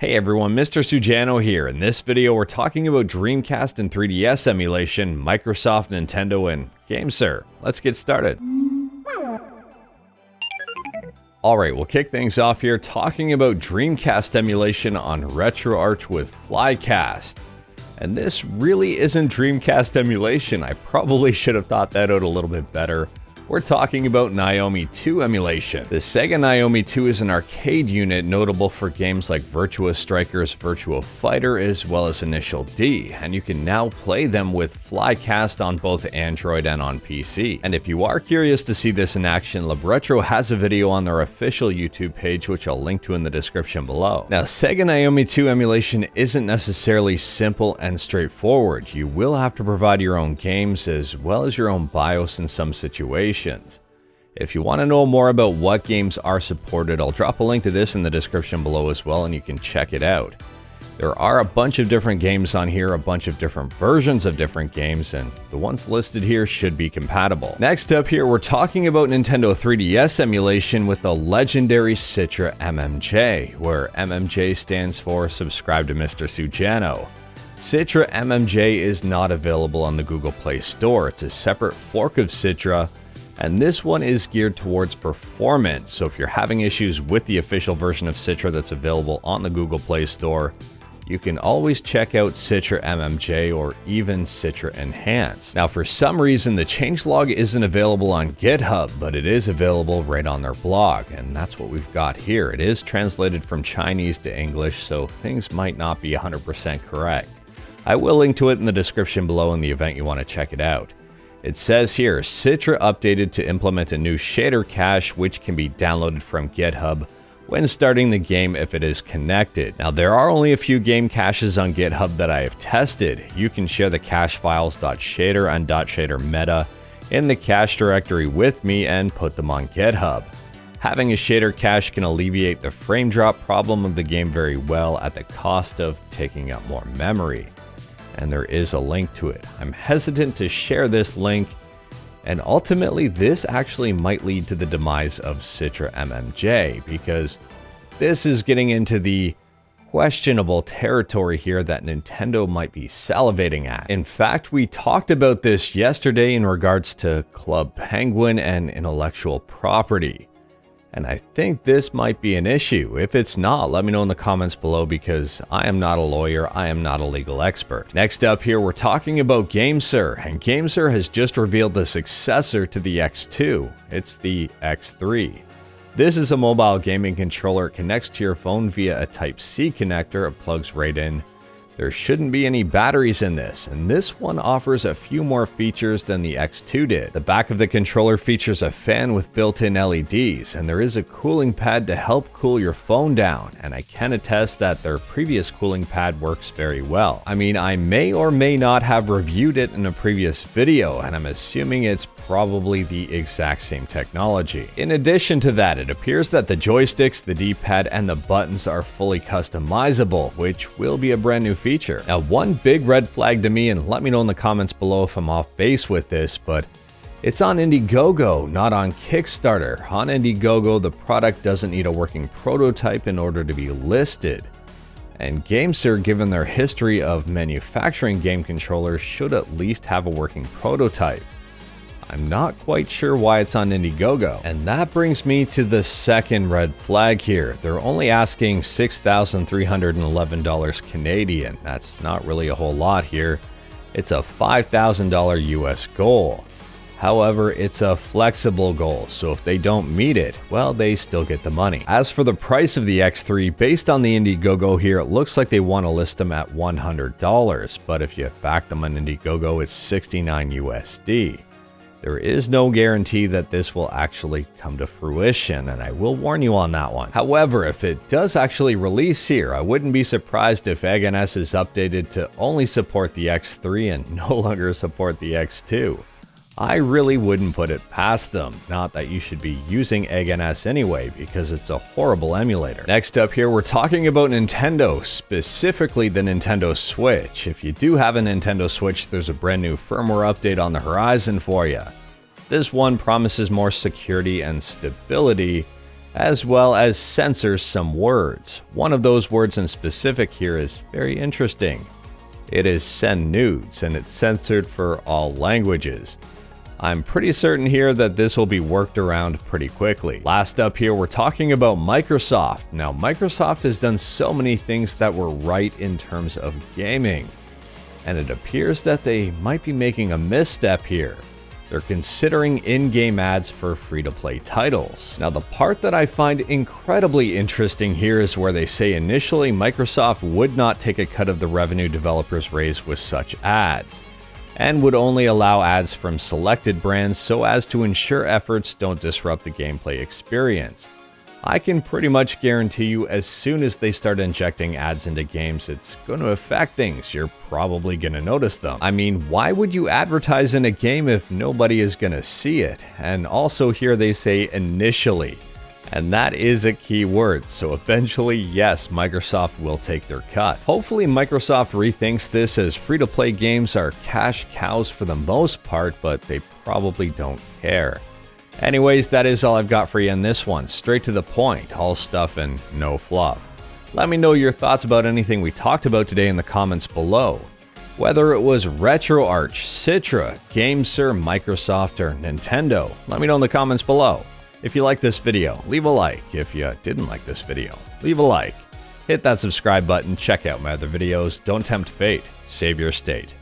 Hey everyone, Mr. Sujano here. In this video, we're talking about Dreamcast and 3DS emulation, Microsoft, Nintendo, and GameSir. Let's get started. Alright, we'll kick things off here talking about Dreamcast emulation on RetroArch with Flycast. And this really isn't Dreamcast emulation. I probably should have thought that out a little bit better. We're talking about Naomi 2 emulation. The Sega Naomi 2 is an arcade unit notable for games like Virtua Strikers, Virtua Fighter, as well as Initial D, and you can now play them with Flycast on both Android and on PC. And if you are curious to see this in action, LabRetro has a video on their official YouTube page, which I'll link to in the description below. Now, Sega Naomi 2 emulation isn't necessarily simple and straightforward. You will have to provide your own games as well as your own BIOS in some situations. If you want to know more about what games are supported, I'll drop a link to this in the description below as well, and you can check it out. There are a bunch of different games on here, a bunch of different versions of different games, and the ones listed here should be compatible. Next up here, we're talking about Nintendo 3DS emulation with the legendary Citra MMJ, where MMJ stands for Subscribe to Mr. Sujano. Citra MMJ is not available on the Google Play Store. It's a separate fork of Citra, and this one is geared towards performance. So if you're having issues with the official version of Citra that's available on the Google Play Store, you can always check out Citra MMJ or even Citra Enhanced. Now, for some reason, the changelog isn't available on GitHub, but it is available right on their blog, and that's what we've got here. It is translated from Chinese to English, so things might not be 100% correct. I will link to it in the description below in the event you want to check it out. It says here, Citra updated to implement a new shader cache which can be downloaded from GitHub when starting the game if it is connected. Now, there are only a few game caches on GitHub that I have tested. You can share the cache files .shader and .shader meta in the cache directory with me and put them on GitHub. Having a shader cache can alleviate the frame drop problem of the game very well at the cost of taking up more memory. And there is a link to it. I'm hesitant to share this link, and ultimately this actually might lead to the demise of Citra MMJ, because this is getting into the questionable territory here that Nintendo might be salivating at. In fact, we talked about this yesterday in regards to Club Penguin and intellectual property. And I think this might be an issue. If it's not, let me know in the comments below, because I am not a lawyer, I am not a legal expert. Next up here, we're talking about GameSir, and GameSir has just revealed the successor to the X2. It's the X3. This is a mobile gaming controller. It connects to your phone via a Type-C connector. It plugs right in. There shouldn't be any batteries in this, and this one offers a few more features than the X2 did. The back of the controller features a fan with built-in LEDs, and there is a cooling pad to help cool your phone down, and I can attest that their previous cooling pad works very well. I mean, I may or may not have reviewed it in a previous video, and I'm assuming it's probably the exact same technology. In addition to that, it appears that the joysticks, the D-pad, and the buttons are fully customizable, which will be a brand new feature. Now, one big red flag to me, and let me know in the comments below if I'm off base with this, but it's on Indiegogo, not on Kickstarter. On Indiegogo, the product doesn't need a working prototype in order to be listed. And GameSir, given their history of manufacturing game controllers, should at least have a working prototype. I'm not quite sure why it's on Indiegogo. And that brings me to the second red flag here. They're only asking $6,311 Canadian. That's not really a whole lot here. It's a $5,000 US goal. However, it's a flexible goal, so if they don't meet it, well, they still get the money. As for the price of the X3, based on the Indiegogo here, it looks like they want to list them at $100, but if you back them on Indiegogo, it's $69 USD. There is no guarantee that this will actually come to fruition, and I will warn you on that one. However, if it does actually release here, I wouldn't be surprised if EggNS is updated to only support the X3 and no longer support the X2. I really wouldn't put it past them. Not that you should be using EggNS anyway, because it's a horrible emulator. Next up here, we're talking about Nintendo, specifically the Nintendo Switch. If you do have a Nintendo Switch, there's a brand new firmware update on the horizon for you. This one promises more security and stability, as well as censors some words. One of those words in specific here is very interesting. It is send nudes, and it's censored for all languages. I'm pretty certain here that this will be worked around pretty quickly. Last up here, we're talking about Microsoft. Now, Microsoft has done so many things that were right in terms of gaming, and it appears that they might be making a misstep here. They're considering in-game ads for free-to-play titles. Now, the part that I find incredibly interesting here is where they say initially Microsoft would not take a cut of the revenue developers raise with such ads, and would only allow ads from selected brands so as to ensure efforts don't disrupt the gameplay experience. I can pretty much guarantee you as soon as they start injecting ads into games, it's going to affect things. You're probably going to notice them. I mean, why would you advertise in a game if nobody is going to see it? And also here they say initially, and that is a key word. So eventually, yes, Microsoft will take their cut. Hopefully Microsoft rethinks this, as free-to-play games are cash cows for the most part, but they probably don't care. Anyways, that is all I've got for you in this one. Straight to the point, all stuff and no fluff. Let me know your thoughts about anything we talked about today in the comments below. Whether it was RetroArch, Citra, GameSir, Microsoft, or Nintendo, let me know in the comments below. If you liked this video, leave a like. If you didn't like this video, leave a like. Hit that subscribe button, check out my other videos. Don't tempt fate, save your state.